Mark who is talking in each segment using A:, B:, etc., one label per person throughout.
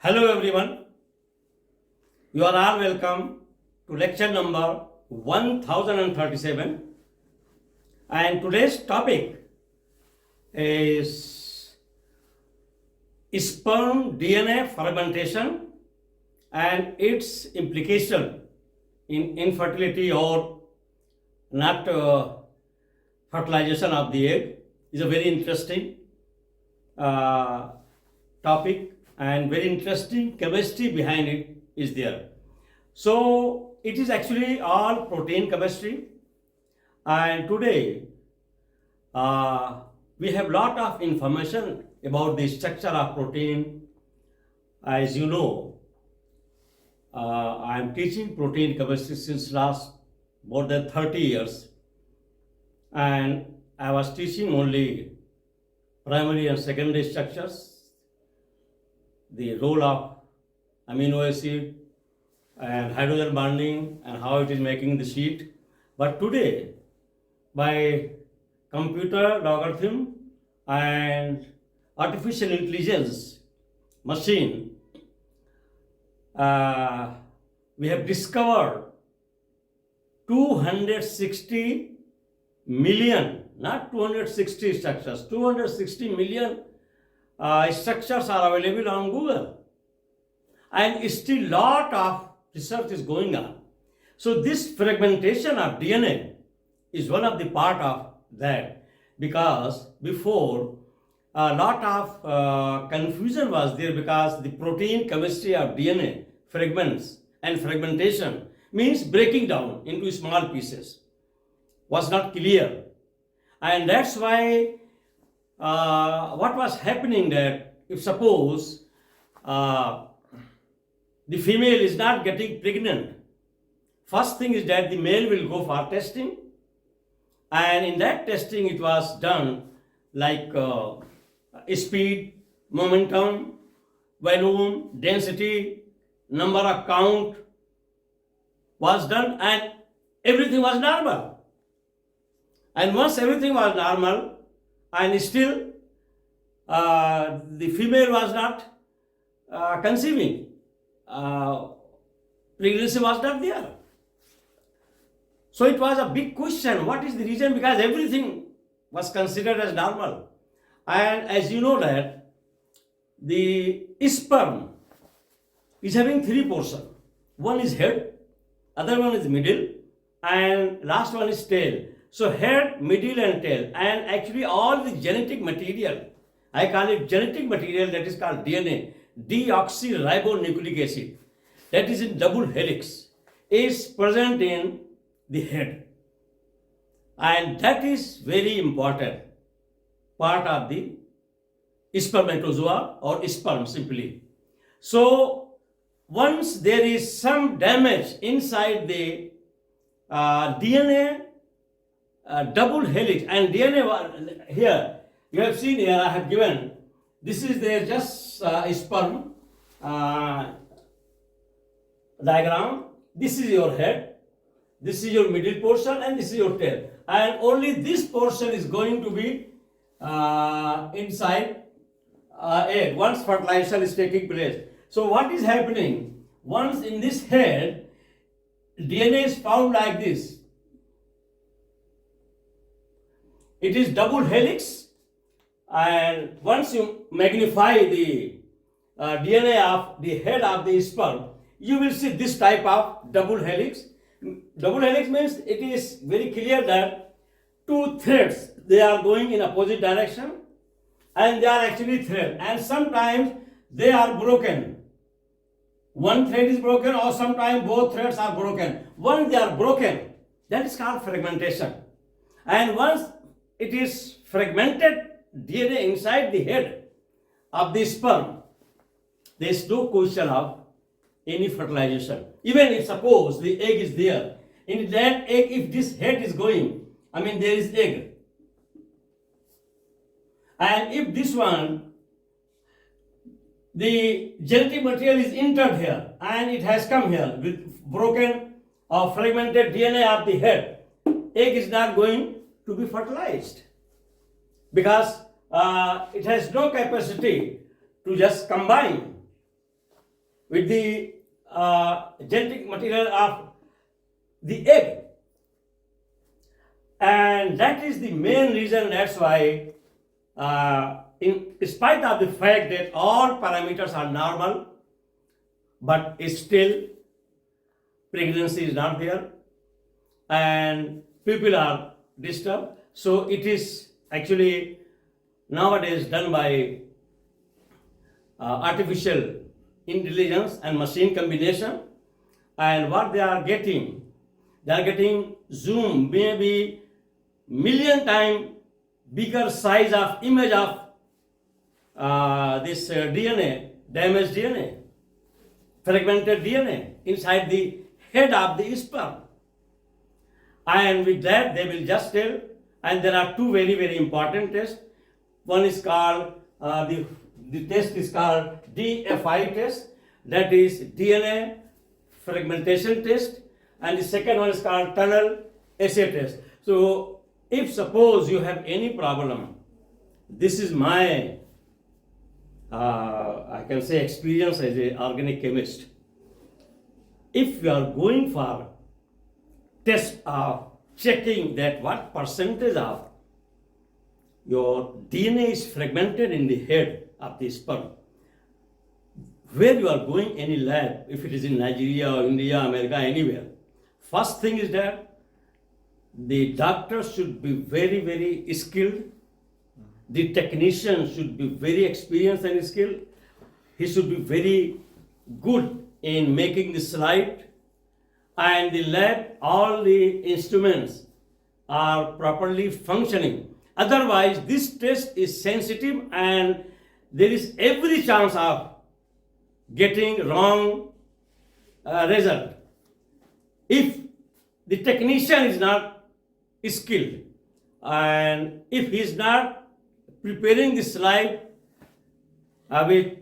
A: Hello everyone, you are all welcome to lecture number 1037, and today's topic is sperm DNA fragmentation and its implication in infertility or not fertilization of the egg. Is a very interesting topic, and very interesting chemistry behind it is there. So it is actually all protein chemistry, and today we have lot of information about the structure of protein. As you know, I am teaching protein chemistry since last more than 30 years, and I was teaching only primary and secondary structures, the role of amino acid and hydrogen bonding and how it is making the sheet. But today, by computer logarithm and artificial intelligence machine, we have discovered 260 million, not 260 structures, 260 million structures are available on Google, and still lot of research is going on. So this fragmentation of DNA is one of the part of that, because before a lot of confusion was there, because the protein chemistry of DNA fragments and fragmentation means breaking down into small pieces was not clear, and that's why what was happening that if suppose the female is not getting pregnant, first thing is that the male will go for testing, and in that testing it was done like speed, momentum, volume, density, number of count was done, and everything was normal. And once everything was normal, and still the female was not conceiving, pregnancy was not there. So it was a big question, what is the reason? Because everything was considered as normal. And as you know that the sperm is having three portions. One is head, other one is middle, and last one is tail. So head, middle and tail, and actually all the genetic material, I call it genetic material, that is called DNA, deoxyribonucleic acid, that is in double helix, is present in the head. And that is very important part of the spermatozoa or sperm simply. So once there is some damage inside the DNA double helix, and DNA here you have seen, here I have given, this is there just sperm diagram. This is your head, this is your middle portion, and this is your tail, and only this portion is going to be inside egg once fertilization is taking place. So what is happening, once in this head DNA is found like this, it is double helix, and once you magnify the DNA of the head of the sperm, you will see this type of double helix. Double helix means it is very clear that two threads, they are going in opposite direction, and they are actually thread, and sometimes they are broken. One thread is broken, or sometimes both threads are broken. Once they are broken, that is called fragmentation. And once it is fragmented DNA inside the head of the sperm, there is no question of any fertilization. Even if suppose the egg is there, in that egg, if this head is going, there is egg, and if this one, the genetic material is entered here and it has come here with broken or fragmented DNA of the head, egg is not going to be fertilized, because it has no capacity to just combine with the genetic material of the egg. And that is the main reason, that's why in spite of the fact that all parameters are normal, but still pregnancy is not there and people are disturbed. So it is actually nowadays done by artificial intelligence and machine combination, and what they are getting zoom, maybe million time bigger size of image of this DNA, damaged DNA, fragmented DNA inside the head of the sperm. And with that they will just tell, and there are two very, very important tests. One is called, the test is called DFI test, that is DNA fragmentation test, and the second one is called tunnel assay test. So if suppose you have any problem, this is my I can say experience as an organic chemist. If you are going for test of checking that what percentage of your DNA is fragmented in the head of the sperm, where you are going any lab, if it is in Nigeria or India, America, anywhere, first thing is that the doctor should be very, very skilled. The technician should be very experienced and skilled. He should be very good in making the slide. And the lab, all the instruments are properly functioning. Otherwise, this test is sensitive and there is every chance of getting wrong result. If the technician is not skilled and if he is not preparing the slide with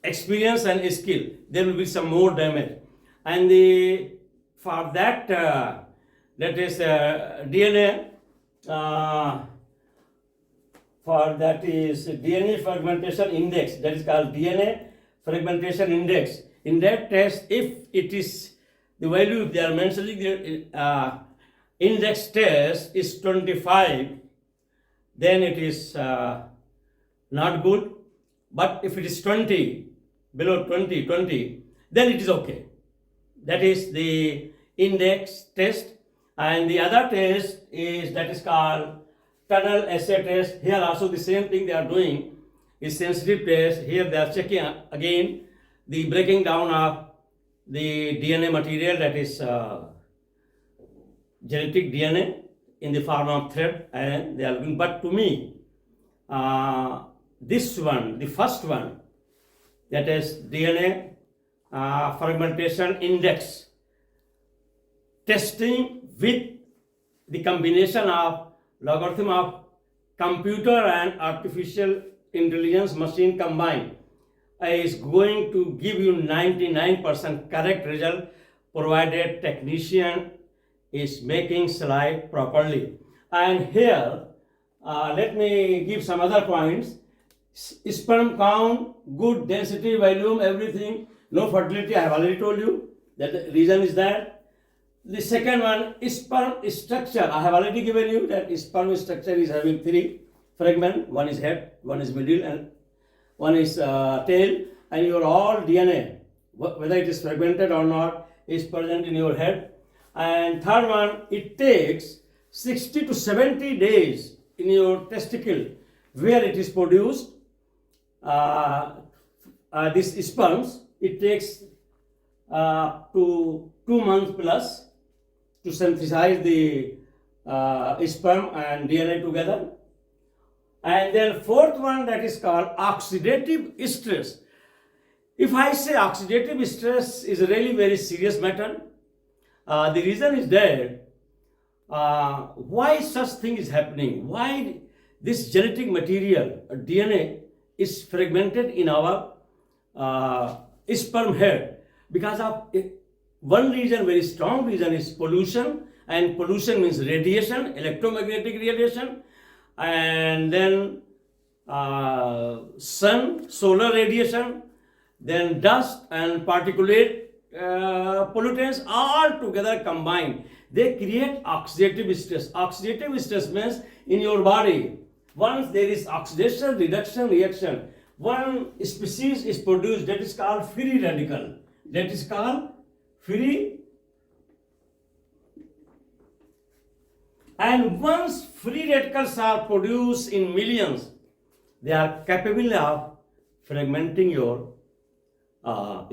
A: experience and skill, there will be some more damage. And for that, that is DNA, for that is DNA fragmentation index, that is called DNA fragmentation index. In that test, if it is the value they are mentioning, the index test is 25, then it is not good. But if it is 20, below 20, then it is okay. That is the index test. And the other test is that is called tunnel assay test. Here also the same thing they are doing is sensitive test. Here they are checking again the breaking down of the DNA material, that is genetic DNA in the form of thread, and they are looking. But to me, this one, the first one, that is DNA fragmentation index, testing with the combination of logarithm of computer and artificial intelligence machine combined, is going to give you 99% correct result, provided technician is making slide properly. And here, let me give some other points. Sperm count, good density, volume, everything, no fertility, I have already told you that the reason is that. The second one, sperm structure, I have already given you that sperm structure is having 3 fragments, one is head, one is middle, and one is tail, and your all DNA, whether it is fragmented or not, is present in your head. And third one, it takes 60 to 70 days in your testicle where it is produced. This sperms, it takes to 2 months plus to synthesize the sperm and DNA together. And then fourth one, that is called oxidative stress. If I say oxidative stress is a really very serious matter, the reason is that why such thing is happening, why this genetic material, DNA, is fragmented in our sperm head. Because of one reason, very strong reason, is pollution, and pollution means radiation, electromagnetic radiation, and then sun, solar radiation, then dust and particulate pollutants all together combined. They create oxidative stress. Oxidative stress means in your body, once there is oxidation reduction reaction, one species is produced that is called free radical. That is called free. And once free radicals are produced in millions, they are capable of fragmenting your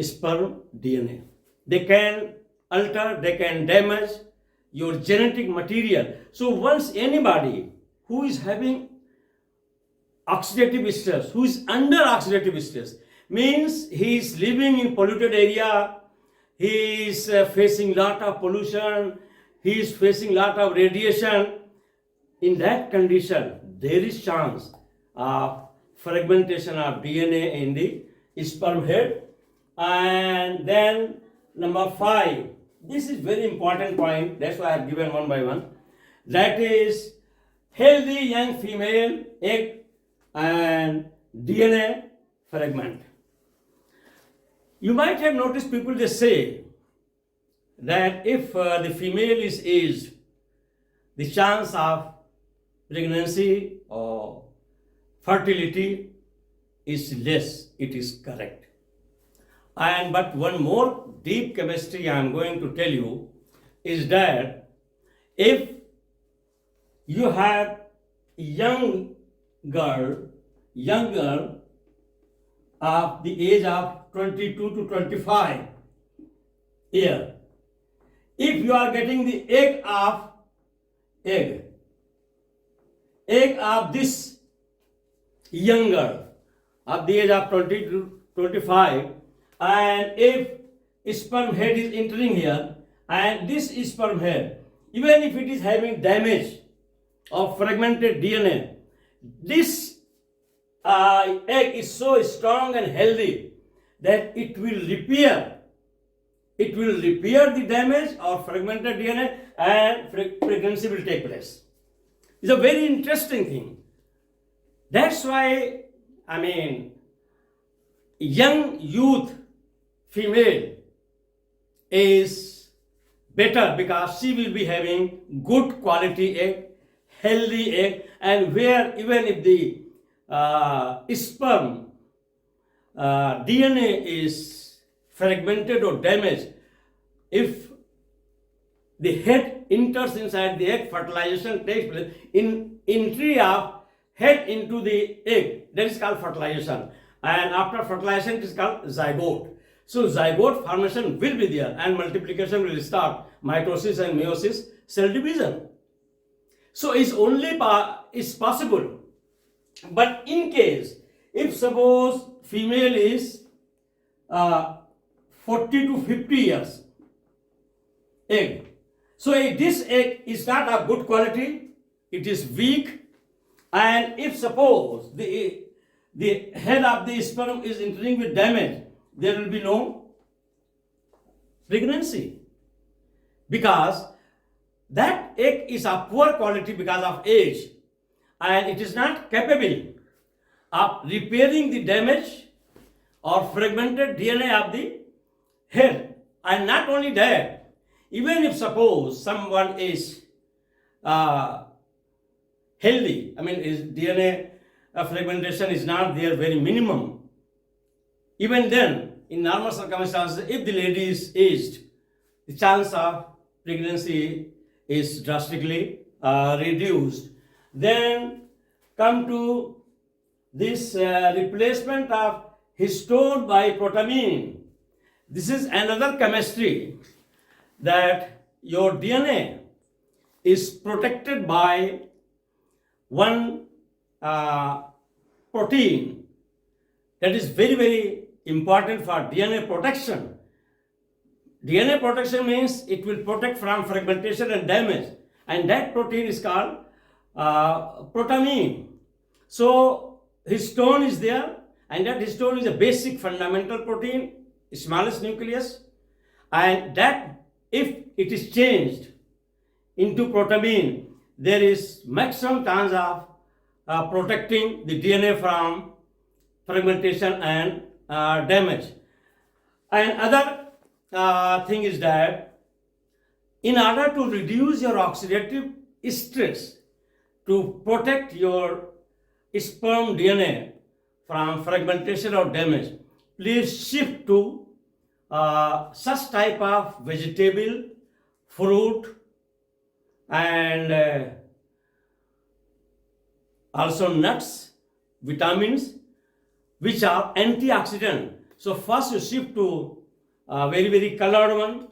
A: sperm DNA. They can alter, they can damage your genetic material. So once anybody who is having oxidative stress, who is under oxidative stress, means he is living in polluted area, he is facing lot of pollution, he is facing lot of radiation. In that condition, there is chance of fragmentation of DNA in the sperm head. And then number 5, this is very important point, that's why I have given one by one. That is healthy young female egg and DNA fragment. You might have noticed people they say that if the female is aged, the chance of pregnancy or fertility is less. It is correct. But one more deep chemistry I am going to tell you is that if you have young girl of the age of 22 to 25 year, if you are getting the egg of this young girl of the age of 20 to 25, and if sperm head is entering here, and this sperm head, even if it is having damage of fragmented DNA, this egg is so strong and healthy that it will repair the damage of fragmented DNA and pregnancy will take place. It's a very interesting thing. That's why, young youth female is better because she will be having good quality egg, healthy egg, and where even if the sperm DNA is fragmented or damaged, if the head enters inside the egg, fertilization takes place. In entry of head into the egg, that is called fertilization, and after fertilization it is called zygote. So zygote formation will be there and multiplication will start, mitosis and meiosis, cell division. So it's only is possible. But in case, if suppose female is 40 to 50 years egg, so this egg is not of good quality, it is weak, and if suppose the head of the sperm is entering with damage, there will be no pregnancy because that egg is of poor quality because of age, and it is not capable of repairing the damage or fragmented DNA of the head. And not only that, even if suppose someone is healthy, his DNA fragmentation is not there, very minimum, even then, in normal circumstances, if the lady is aged, the chance of pregnancy is drastically reduced. Then come to this replacement of histone by protamine. This is another chemistry that your DNA is protected by one protein that is very, very important for DNA protection. DNA protection means it will protect from fragmentation and damage, and that protein is called protamine. So histone is there, and that histone is a basic fundamental protein, smallest nucleus, and that if it is changed into protamine, there is maximum chance of protecting the DNA from fragmentation and damage. And other thing is that in order to reduce your oxidative stress, to protect your sperm DNA from fragmentation or damage, please shift to such type of vegetable, fruit, and also nuts, vitamins, which are antioxidant. So first you shift to very colored one,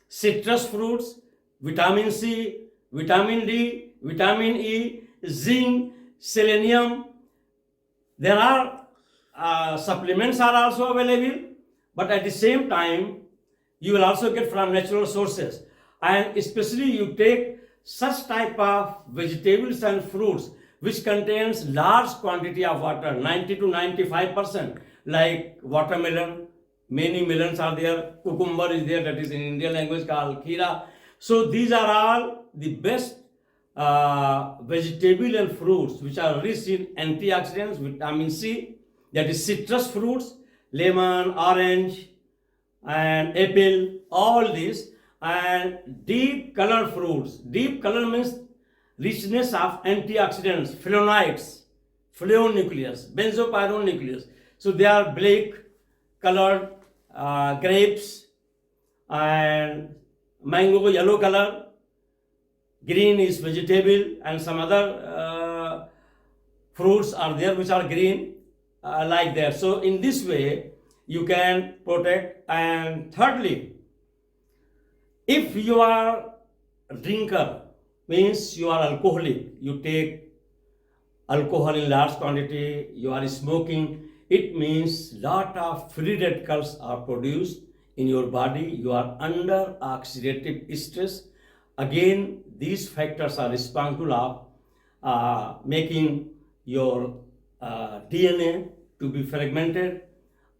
A: citrus fruits, vitamin C, vitamin D, vitamin E, zinc, selenium. There are supplements are also available, but at the same time you will also get from natural sources. And especially you take such type of vegetables and fruits which contains large quantity of water, 90 to 95%, like watermelon. Many melons are there, cucumber is there, that is in Indian language called kheera. So these are all the best vegetable and fruits which are rich in antioxidants, vitamin C, that is citrus fruits, lemon, orange, and apple, all these, and deep color fruits. Deep color means richness of antioxidants, flavonoids, flavonucleus, benzopyrene nucleus. So they are black colored grapes, and mango yellow color, green is vegetable, and some other fruits are there which are green like that. So in this way you can protect. And thirdly, if you are a drinker, means you are alcoholic, you take alcohol in large quantity, you are smoking, it means lot of free radicals are produced in your body, you are under oxidative stress. Again, these factors are responsible of making your DNA to be fragmented.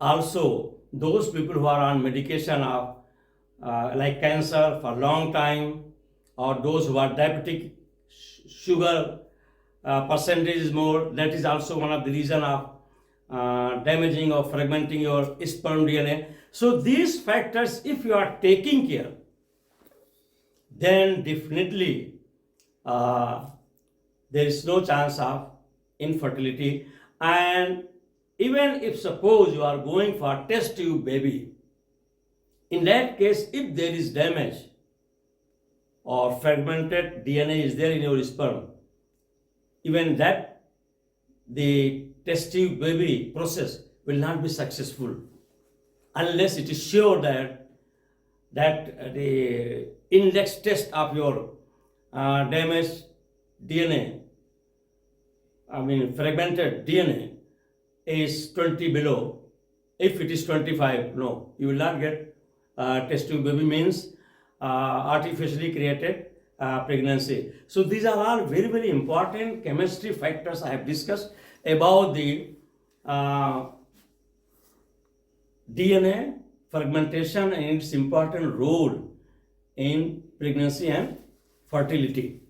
A: Also, those people who are on medication of like cancer for long time, or those who are diabetic, sugar percentage is more, that is also one of the reason of damaging or fragmenting your sperm DNA. So these factors, if you are taking care, then definitely there is no chance of infertility. And even if suppose you are going for test tube baby, in that case, if there is damage or fragmented DNA is there in your sperm, even that the test tube baby process will not be successful unless it is sure that the index test of your damaged DNA, fragmented DNA is 20 below. If it is 25, no, you will not get test tube baby, means artificially created pregnancy. So these are all very important chemistry factors I have discussed about the DNA fragmentation and its important role in pregnancy and fertility.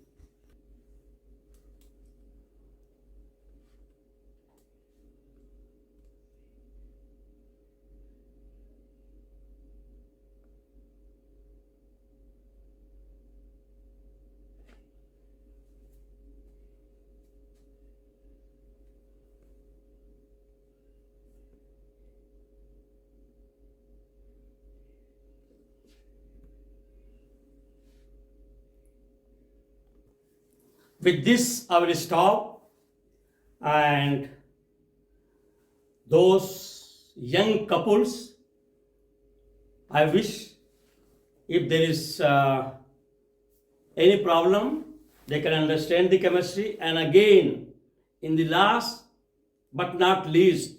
A: With this, I will stop, and those young couples, I wish if there is any problem, they can understand the chemistry. And again, in the last but not least,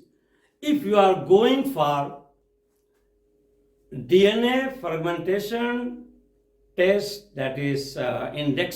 A: if you are going for DNA fragmentation test, that is index